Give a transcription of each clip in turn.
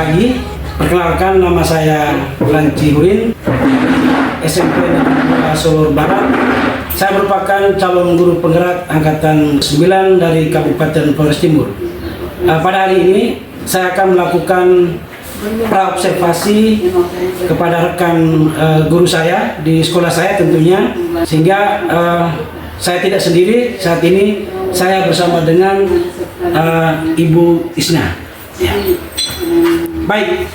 pagi. Perkenalkan, nama saya Lanci Hurin, SMP Negeri Solo Barat. Saya merupakan calon guru penggerak angkatan 9 dari Kabupaten Flores Timur. Pada hari ini saya akan melakukan praobservasi kepada rekan guru saya di sekolah saya tentunya, sehingga saya tidak sendiri. Saat ini saya bersama dengan Ibu Isna. Ya. Baik,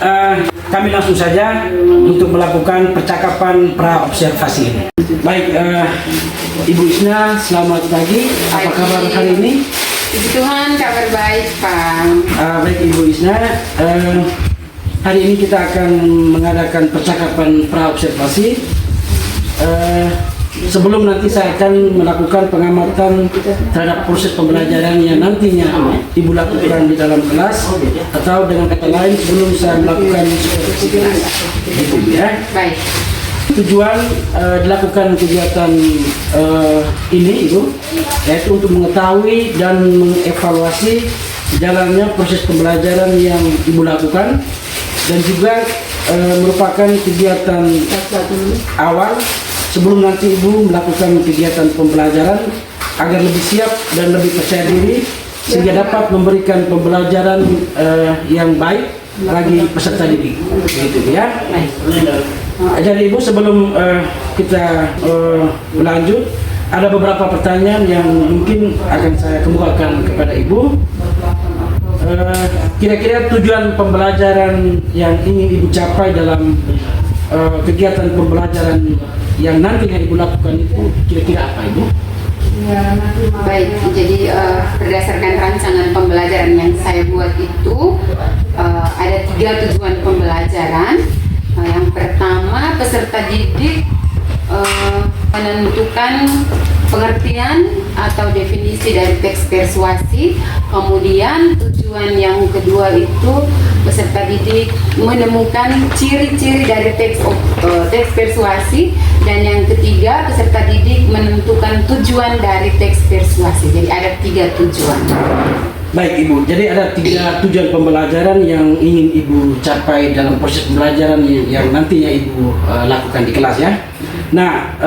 kami langsung saja untuk melakukan percakapan praobservasi ini. Baik, Ibu Isna, selamat pagi. Apa kabar hari ini? Puji Tuhan, kabar baik, Pak. Baik, Ibu Isna. Hari ini kita akan mengadakan percakapan praobservasi. Sebelum nanti saya akan melakukan pengamatan terhadap proses pembelajaran yang nantinya Ibu lakukan di dalam kelas, atau dengan kata lain sebelum saya melakukan itu, ya. Baik. Tujuan dilakukan kegiatan ini, Ibu, yaitu untuk mengetahui dan mengevaluasi jalannya proses pembelajaran yang Ibu lakukan, dan juga merupakan kegiatan awal sebelum nanti Ibu melakukan kegiatan pembelajaran agar lebih siap dan lebih percaya diri, sehingga dapat memberikan pembelajaran yang baik bagi peserta didik. Begitu, ya. Jadi Ibu, sebelum kita lanjut, ada beberapa pertanyaan yang mungkin akan saya kemukakan kepada Ibu. Kira-kira tujuan pembelajaran yang ingin Ibu capai dalam kegiatan pembelajaran yang nantinya Ibu lakukan itu kira-kira apa, Ibu? Baik, jadi berdasarkan rancangan pembelajaran yang saya buat itu ada 3 tujuan pembelajaran. Yang pertama, peserta didik menentukan pengertian atau definisi dari teks persuasi. Kemudian tujuan yang kedua itu peserta didik menemukan ciri-ciri dari teks persuasi, dan yang ketiga peserta didik menentukan tujuan dari teks persuasi. Jadi ada 3 tujuan. Baik, Ibu, jadi ada 3 tujuan pembelajaran yang ingin Ibu capai dalam proses pembelajaran yang nantinya Ibu lakukan di kelas, ya. Nah,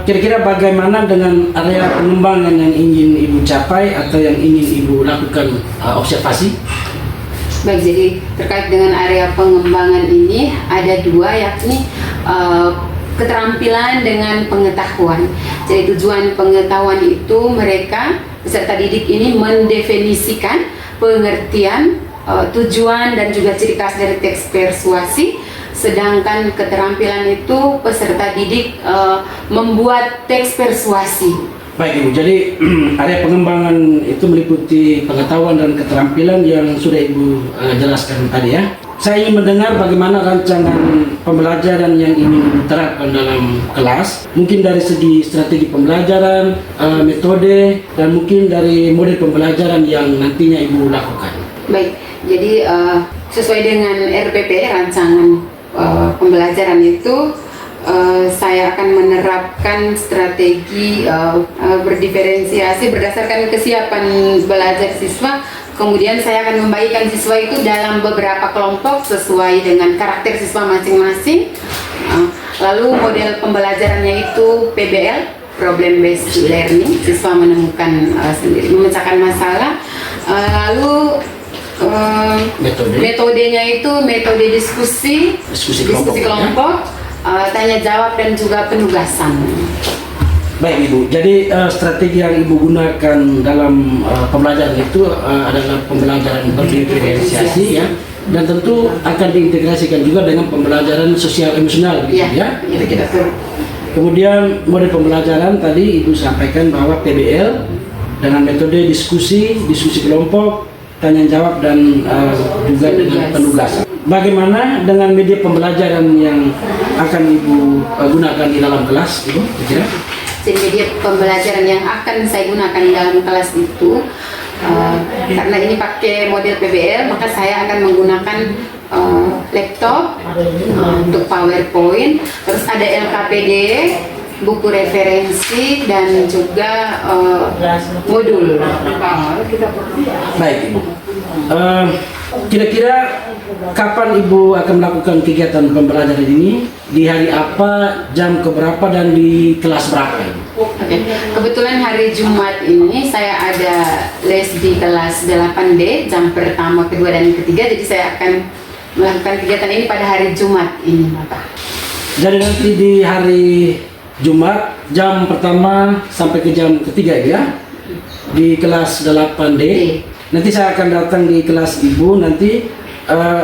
kira-kira bagaimana dengan area pengembangan yang ingin Ibu capai atau yang ingin Ibu lakukan observasi? Baik, jadi terkait dengan area pengembangan ini ada 2, yakni keterampilan dengan pengetahuan. Jadi tujuan pengetahuan itu mereka peserta didik ini mendefinisikan pengertian, tujuan dan juga ciri khas dari teks persuasi. Sedangkan keterampilan itu peserta didik membuat teks persuasi. Baik, Ibu, jadi area pengembangan itu meliputi pengetahuan dan keterampilan yang sudah Ibu jelaskan tadi, ya. Saya ingin mendengar bagaimana rancangan pembelajaran yang ingin diterapkan dalam kelas, mungkin dari segi strategi pembelajaran, metode, dan mungkin dari model pembelajaran yang nantinya Ibu lakukan. Baik, jadi sesuai dengan RPP, rancangan pembelajaran itu, saya akan menerapkan strategi berdiferensiasi berdasarkan kesiapan belajar siswa. Kemudian saya akan membagikan siswa itu dalam beberapa kelompok sesuai dengan karakter siswa masing-masing. Lalu model pembelajarannya itu PBL, Problem Based Learning, siswa menemukan sendiri, memecahkan masalah. Lalu metodenya itu metode diskusi kelompok, tanya jawab dan juga penugasan. Baik, Ibu, jadi strategi yang Ibu gunakan dalam pembelajaran itu adalah pembelajaran berdiferensiasi, ya, dan tentu akan diintegrasikan juga dengan pembelajaran sosial emosional, ya. Kira-kira. Kemudian model pembelajaran tadi Ibu sampaikan bahwa PBL dengan metode diskusi kelompok, tanya jawab, dan juga dengan penugasan. Bagaimana dengan media pembelajaran yang akan Ibu gunakan di dalam kelas, Ibu? Kira-kira? Jadi media pembelajaran yang akan saya gunakan di dalam kelas itu, karena ini pakai model PBL, maka saya akan menggunakan laptop untuk PowerPoint, terus ada LKPD, buku referensi, dan juga modul. Baik, Ibu. Kira-kira kapan Ibu akan melakukan kegiatan pembelajaran ini? Di hari apa, jam keberapa, dan di kelas berapa Ibu? Oke, kebetulan hari Jumat ini saya ada les di kelas 8D, jam pertama, kedua, dan ketiga. Jadi saya akan melakukan kegiatan ini pada hari Jumat ini, Bapak. Jadi nanti di hari Jumat, jam pertama sampai ke jam ketiga ya? Di kelas 8D. Nanti saya akan datang di kelas Ibu nanti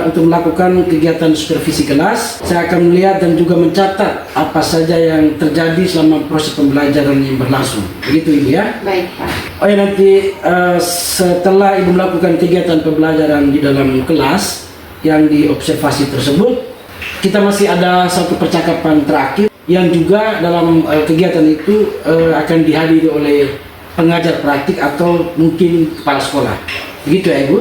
untuk melakukan kegiatan supervisi kelas. Saya akan melihat dan juga mencatat apa saja yang terjadi selama proses pembelajaran yang berlangsung. Begitu Ibu ya? Baik, Pak. Oh ya, nanti setelah Ibu melakukan kegiatan pembelajaran di dalam kelas yang diobservasi tersebut, kita masih ada satu percakapan terakhir yang juga dalam kegiatan itu akan dihadiri oleh pengajar praktik atau mungkin kepala sekolah. Begitu ya Ibu?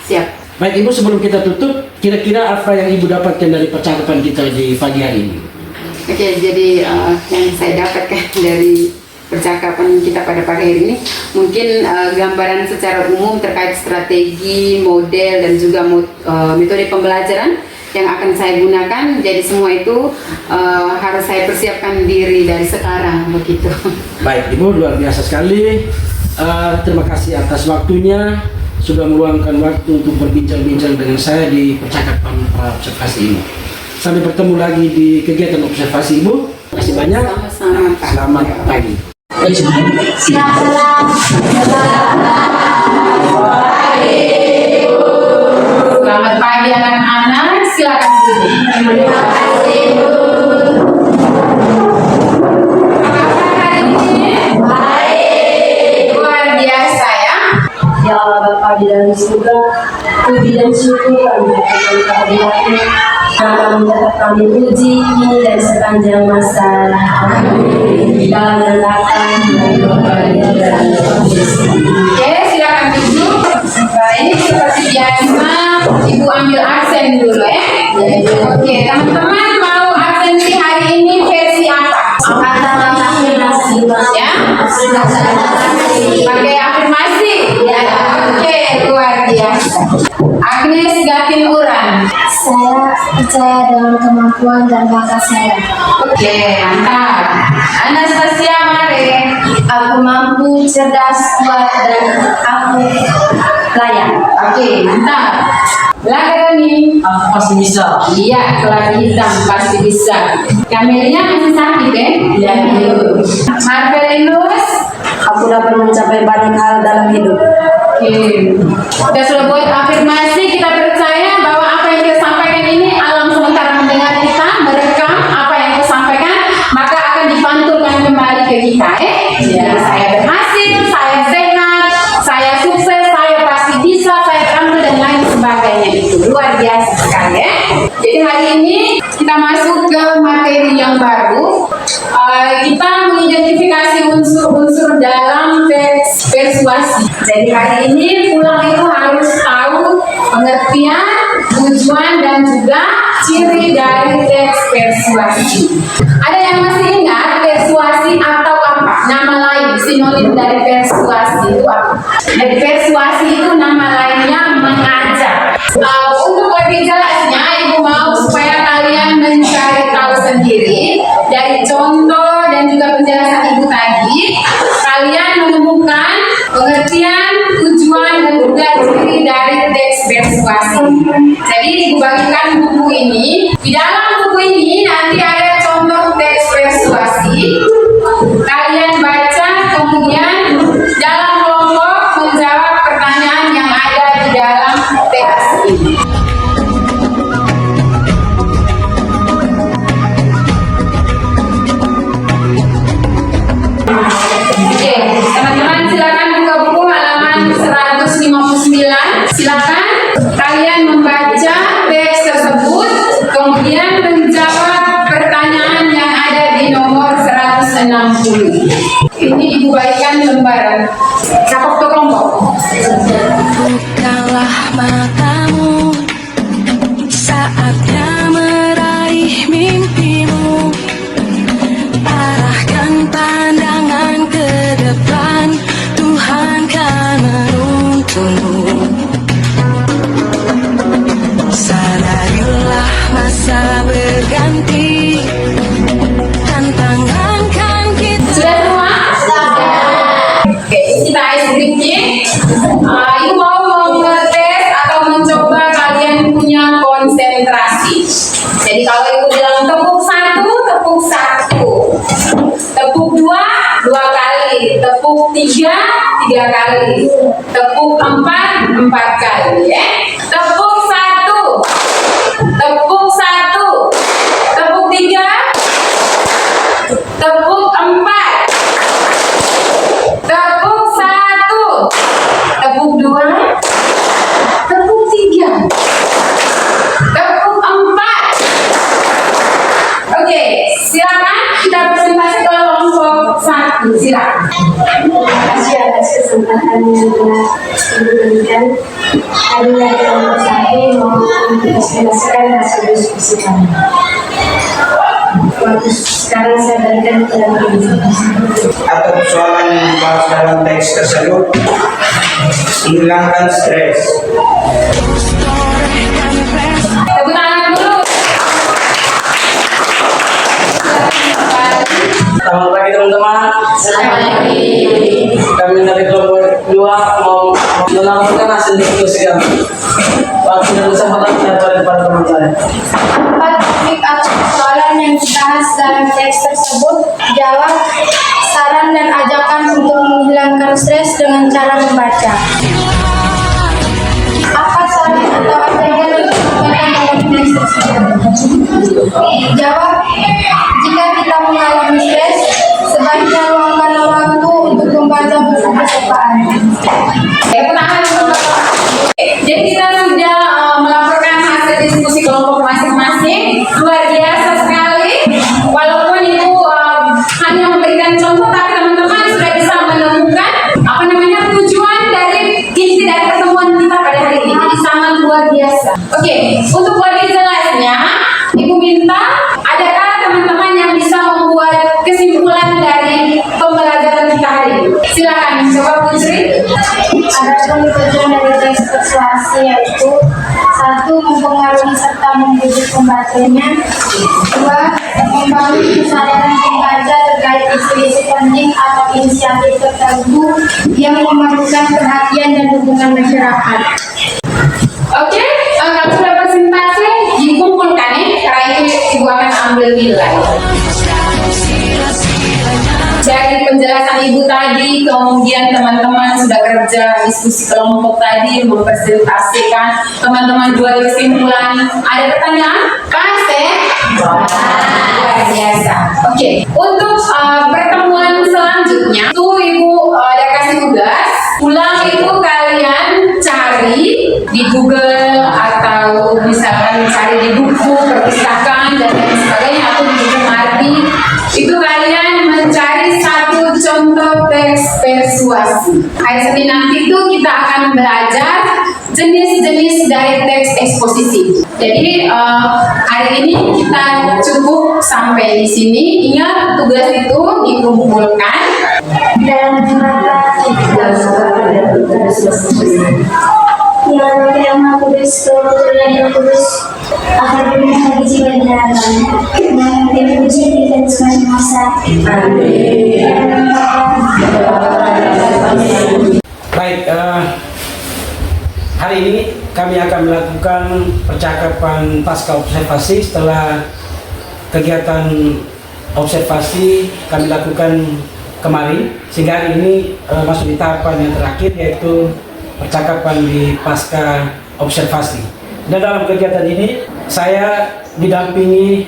Siap. Baik Ibu, sebelum kita tutup, kira-kira apa yang Ibu dapatkan dari percakapan kita di pagi hari ini? Oke, jadi yang saya dapatkan dari percakapan kita pada pagi hari ini, mungkin gambaran secara umum terkait strategi, model, dan juga metode pembelajaran yang akan saya gunakan. Jadi semua itu harus saya persiapkan diri dari sekarang, begitu. Baik Ibu, luar biasa sekali. Terima kasih atas waktunya, sudah meluangkan waktu untuk berbincang-bincang dengan saya di percakapan observasi ini. Sampai bertemu lagi di kegiatan observasi Ibu. Terima kasih banyak. Sama-sama, Pak. Selamat pagi. Selamat pagi anak-anak, silakan duduk. Terima kasih, Bu. Apa kabar hari ini? Baik. Luar biasa ya. Ya Allah Bapa di dalam surga, puji dan syukur kami akan kehadiran karena mendapat kami puji dan sepanjang masa. Dalam mendatang dan Oke, silakan duduk. Baik, seperti biasa, Ibu ambil absen dulu ya. Oke, teman-teman mau absensi hari ini versi apa? Ya, pakai afirmasi. Ya, oke, luar biasa. Agnes Gatin Uran. Saya percaya dengan kemampuan dan bakat saya. Oke, mantap. Anastasia Mare. Aku mampu, cerdas, kuat, dan aku layak. Oke, mantap. Lagarani. Aku pasti bisa. Iya, kelar hitam pasti bisa. Kamelnya masih sakit Iya. Marvelinus. Aku dapat mencapai banyak hal dalam hidup. Oke. Kita sudah buat afirmasi, kita percaya bahwa apa yang kita sampaikan ini alam sementara mendengar kita, merekam apa yang kita sampaikan, maka akan dipantulkan kembali ke kita. Jadi saya berhasil, saya sehat, saya sukses, saya pasti bisa, saya terampil dan lain sebagainya itu. Luar biasa sekali ya. Jadi hari ini kita masuk ke materi yang baru. Kita mengidentifikasi unsur-unsur dalam teks persuasi. Jadi hari ini pulang itu harus tahu pengertian, tujuan, dan juga ciri dari teks persuasi. Ada yang masih ingat persuasi atau apa? Nama lain, sinonim dari persuasi itu apa? Dari persuasi itu nama lainnya mengajak. Untuk lebih jelasnya, Ibu mau supaya kalian mencari tahu sendiri dari contoh dan juga penjelasan Ibu tadi, kalian menemukan pengertian, tujuan, dan juga ciri dari teks persuasi. Jadi Ibu bagikan buku ini. Di dalam buku ini nanti ada contoh teks persuasi. Kalian baca, kemudian dalam kelompok menjawab pertanyaan yang ada di dalam teks ini. Oke, teman-teman silakan buka buku halaman 159. Silakan kalian membaca teks tersebut, kemudian menjawab pertanyaan yang ada di nomor 160. Ini Ibu bagikan lembaran. Capok ke kelompok. Bukalah matamu, saatnya meraih mimpimu. Arahkan pandangan ke depan, Tuhan kan menuntunmu. Tepuk 3 kali. Tepuk 4 kali ya. Tepuk 1. Tepuk 1. Tepuk 3. Tepuk 4. Tepuk 1. Tepuk 2. Tepuk 3. Tepuk 4. Oke, silakan kita presentasi ke kelompok 1. Silakan. Terima kasih atas kesempatan yang telah diberikan. Kami dari kelompok 1 mau menjelaskan hasil diskusi kami. Waktu sekarang saya berikan kepada Atau persoalan yang dibahas dalam teks tersebut, menghilangkan stres. Tepuk tangan dulu. Selamat pagi teman-teman. Kami dari kelompok 2 mau melaporkan hasil diskusi kami. Waktu dan kesempatan saya kepada teman saya. 4 topik atau persoalan yang dibahas dalam teks tersebut. Jawab, saran dan ajakan untuk menghilangkan stres dengan cara membaca. Apa saran atau ajakan yang diberikan dalam teks tersebut? Jawab, jika kita mengalami stres, sebaiknya luangkanlah waktu untuk membaca buku kesukaan. Tepuk tangan untuk Bapak. Jadi kita sudah melaporkan hasil diskusi kelompok masing-masing. Luar biasa sekali. Walaupun Ibu hanya memberikan contoh, tapi teman-teman sudah bisa menemukan tujuan dari inti dari pertemuan kita pada hari ini. Jadi sangat luar biasa. Oke, untuk lebih jelasnya, Ibu minta adakah teman-teman yang bisa membuat kesimpulan dari pembelajaran kita hari ini? Silakan, coba Putri. Adapun tujuan dari teks persuasi yaitu 1. Mempengaruhi serta membujuk pembacanya. 2. Membangun kesadaran pembaca terkait isu-isu penting atau inisiatif tertentu yang memerlukan perhatian dan dukungan masyarakat. Oke, kalau sudah presentasi dikumpulkan nih, karena itu Ibu akan ambil nilai. Dari penjelasan Ibu tadi, kemudian teman-teman sudah kerja diskusi kelompok tadi, mempresentasikan, teman-teman buat kesimpulan. Ada pertanyaan? Pasti? Luar biasa. Oke, untuk pertemuan selanjutnya, tuh Ibu ada kasih tugas. Pulang itu kalian cari di Google atau misalkan cari di buku, perpustakaan dan lain sebagainya atau di Mardi. Itu kalian mencari satu contoh teks persuasi. Hari Senin nanti itu kita akan belajar jenis-jenis dari teks eksposisi. Jadi hari ini kita cukup sampai di sini. Ingat tugas itu dikumpulkan Dalam jumlah yang Kudus, kebetulan yang Kudus akan berminta biji berdaratan dan dipuji dan semasa masa. Baik, hari ini kami akan melakukan percakapan pasca observasi setelah kegiatan observasi kami lakukan kemarin, sehingga hari ini masuk di tahapan yang terakhir yaitu percakapan di pasca observasi. Dan dalam kegiatan ini saya didampingi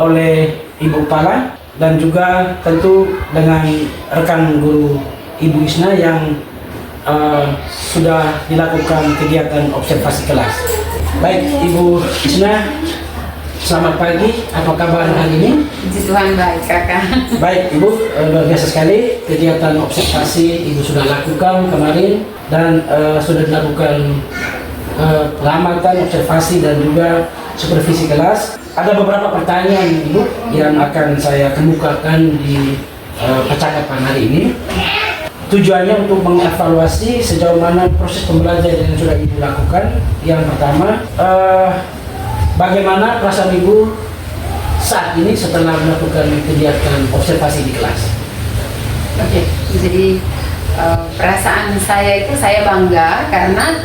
oleh Ibu Kepala dan juga tentu dengan rekan guru Ibu Isna yang sudah dilakukan kegiatan observasi kelas. Baik, Ibu Isna, selamat pagi. Apa kabar hari ini? Puji Tuhan baik, Kakak. Baik, Ibu, luar biasa sekali kegiatan observasi Ibu sudah lakukan kemarin dan sudah dilakukan pengamatan, observasi dan juga supervisi kelas. Ada beberapa pertanyaan Ibu yang akan saya kemukakan di percakapan hari ini. Tujuannya untuk mengevaluasi sejauh mana proses pembelajaran yang sudah Ibu lakukan. Yang pertama, bagaimana perasaan Ibu saat ini setelah melakukan kegiatan observasi di kelas? Oke, jadi perasaan saya itu saya bangga karena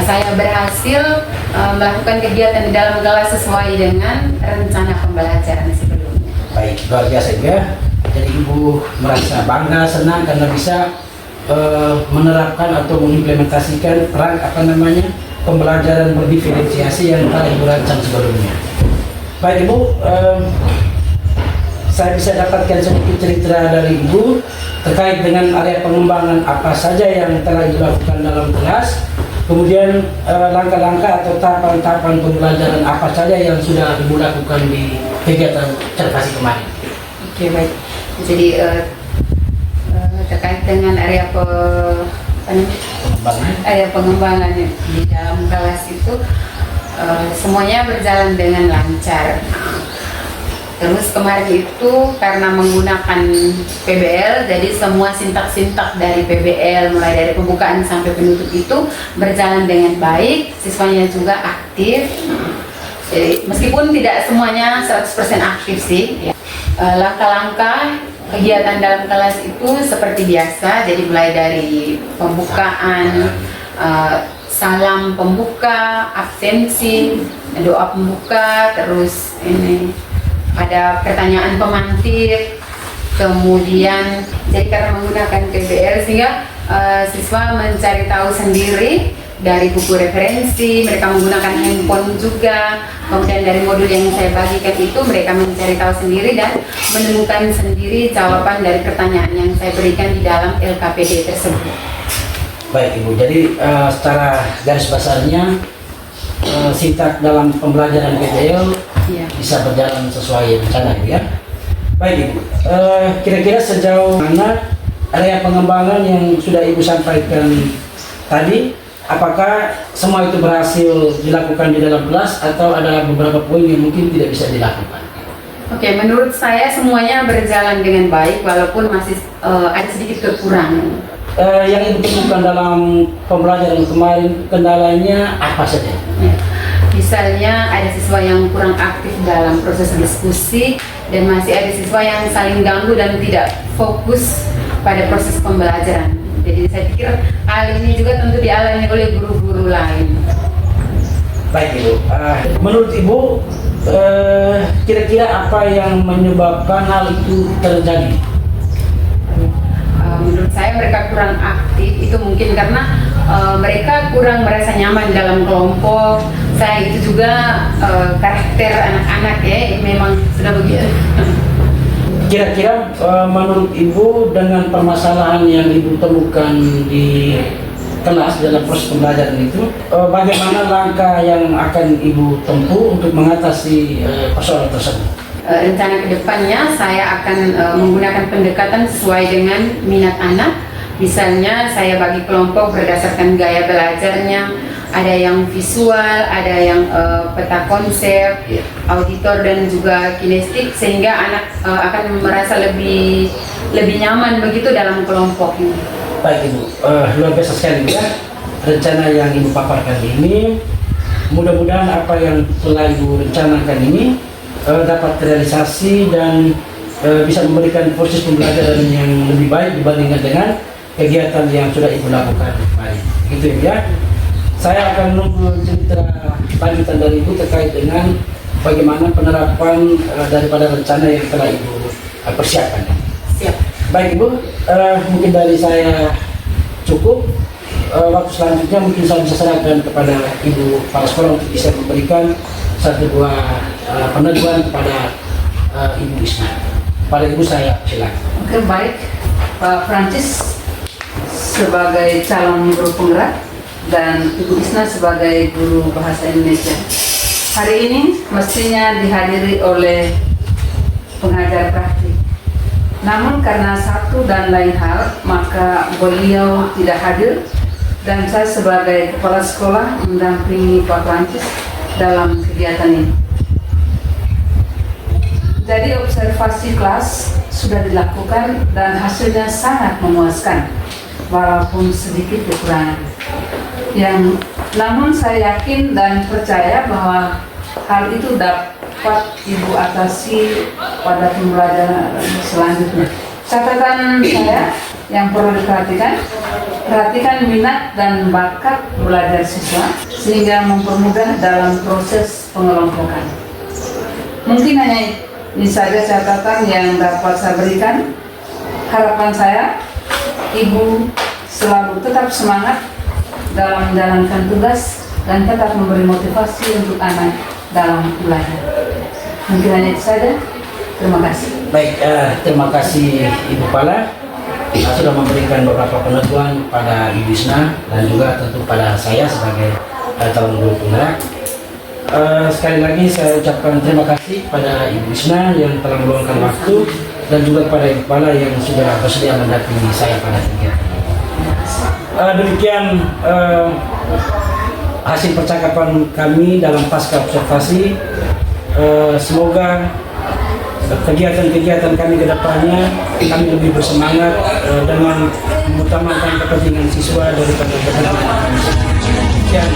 saya berhasil melakukan kegiatan di dalam kelas sesuai dengan rencana pembelajaran sebelumnya. Baik, luar biasa Ibu ya. Jadi Ibu merasa bangga, senang karena bisa menerapkan atau mengimplementasikan pembelajaran berdiferensiasi yang telah Ibu rancang sebelumnya. Baik Ibu, saya bisa dapatkan sedikit cerita dari Ibu terkait dengan area pengembangan apa saja yang telah Ibu lakukan dalam kelas, kemudian langkah-langkah atau tahapan-tahapan pembelajaran apa saja yang sudah Ibu lakukan di kegiatan observasi kemarin. Oke, baik. Jadi terkait dengan area pengembangan di dalam kelas itu semuanya berjalan dengan lancar. Terus kemarin itu karena menggunakan PBL, jadi semua sintak-sintak dari PBL mulai dari pembukaan sampai penutup itu berjalan dengan baik, siswanya juga aktif. Jadi, meskipun tidak semuanya 100% aktif sih, ya. Langkah-langkah kegiatan dalam kelas itu seperti biasa, jadi mulai dari pembukaan, salam pembuka, absensi, doa pembuka, terus ini ada pertanyaan pemantik, kemudian jadi karena menggunakan PBL sehingga siswa mencari tahu sendiri dari buku referensi, mereka menggunakan handphone juga, kemudian dari modul yang saya bagikan itu mereka mencari tahu sendiri dan menemukan sendiri jawaban dari pertanyaan yang saya berikan di dalam LKPD tersebut. Baik Ibu, jadi secara garis besarnya sintak dalam pembelajaran PBL bisa berjalan sesuai rencana ya. Baik Ibu, kira-kira sejauh mana area pengembangan yang sudah Ibu sampaikan tadi, apakah semua itu berhasil dilakukan di dalam kelas atau ada beberapa poin yang mungkin tidak bisa dilakukan? Oke, menurut saya semuanya berjalan dengan baik walaupun masih ada sedikit kekurangan. Yang Ibu temukan dalam pembelajaran kemarin, kendalanya apa saja? Ya. Misalnya ada siswa yang kurang aktif dalam proses diskusi dan masih ada siswa yang saling ganggu dan tidak fokus pada proses pembelajaran. Jadi saya pikir hal ini juga tentu dialami oleh guru-guru lain. Baik Ibu, menurut Ibu kira-kira apa yang menyebabkan hal itu terjadi? Menurut saya mereka kurang aktif itu mungkin karena mereka kurang merasa nyaman dalam kelompok. Saya itu juga karakter anak-anak ya memang sudah begitu. Kira-kira menurut Ibu dengan permasalahan yang Ibu temukan di kelas dalam proses pembelajaran itu, bagaimana langkah yang akan Ibu tempuh untuk mengatasi persoalan tersebut? Rencana kedepannya saya akan menggunakan pendekatan sesuai dengan minat anak. Misalnya saya bagi kelompok berdasarkan gaya belajarnya, ada yang visual, ada yang peta konsep, auditor dan juga kinestik, sehingga anak akan merasa lebih nyaman begitu dalam kelompok ini. Baik Ibu, luar biasa sekali ya rencana yang Ibu paparkan ini. Mudah-mudahan apa yang telah Ibu rencanakan ini dapat realisasi dan bisa memberikan proses pembelajaran yang lebih baik dibandingkan dengan kegiatan yang sudah Ibu lakukan kemarin. Gitu ya. Saya akan menunggu cerita lanjutan dari Ibu terkait dengan bagaimana penerapan daripada rencana yang telah Ibu persiapkan. Siap. Baik Ibu, mungkin dari saya cukup. Waktu selanjutnya mungkin saya bisa serahkan kepada Ibu Kepala Sekolah untuk bisa memberikan satu dua peneguhan kepada Ibu Isna. Pada Ibu saya silakan. Oke, baik. Pak Francis sebagai calon guru penggerak dan Ibu Isna sebagai guru bahasa Indonesia. Hari ini mestinya dihadiri oleh pengajar praktik. Namun karena satu dan lain hal, maka beliau tidak hadir dan saya sebagai kepala sekolah mendampingi Pak Francis dalam kegiatan ini. Jadi observasi kelas sudah dilakukan dan hasilnya sangat memuaskan, walaupun sedikit kekurangan. Namun saya yakin dan percaya bahwa hal itu dapat Ibu atasi pada pembelajaran selanjutnya. Catatan saya yang perlu diperhatikan, perhatikan minat dan bakat belajar siswa sehingga mempermudah dalam proses pengelompokan. Mungkin hanya Ini saja catatan yang dapat saya berikan. Harapan saya, Ibu selalu tetap semangat dalam menjalankan tugas dan tetap memberi motivasi untuk anak dalam belajar. Mungkin hanya itu saja. Terima kasih. Baik, terima kasih Ibu Kepala sudah memberikan beberapa peneguhan pada Ibu Isna dan juga tentu pada saya sebagai calon guru penggerak. Sekali lagi saya ucapkan terima kasih pada Ibu Isna yang telah meluangkan waktu dan juga kepada Ibu Kepala yang sudah bersedia mendampingi saya pada kegiatan ini. Demikian hasil percakapan kami dalam pasca observasi. Semoga kegiatan-kegiatan kami ke depannya kami lebih bersemangat dengan mengutamakan kepentingan siswa daripada kepentingan kami. Sekian.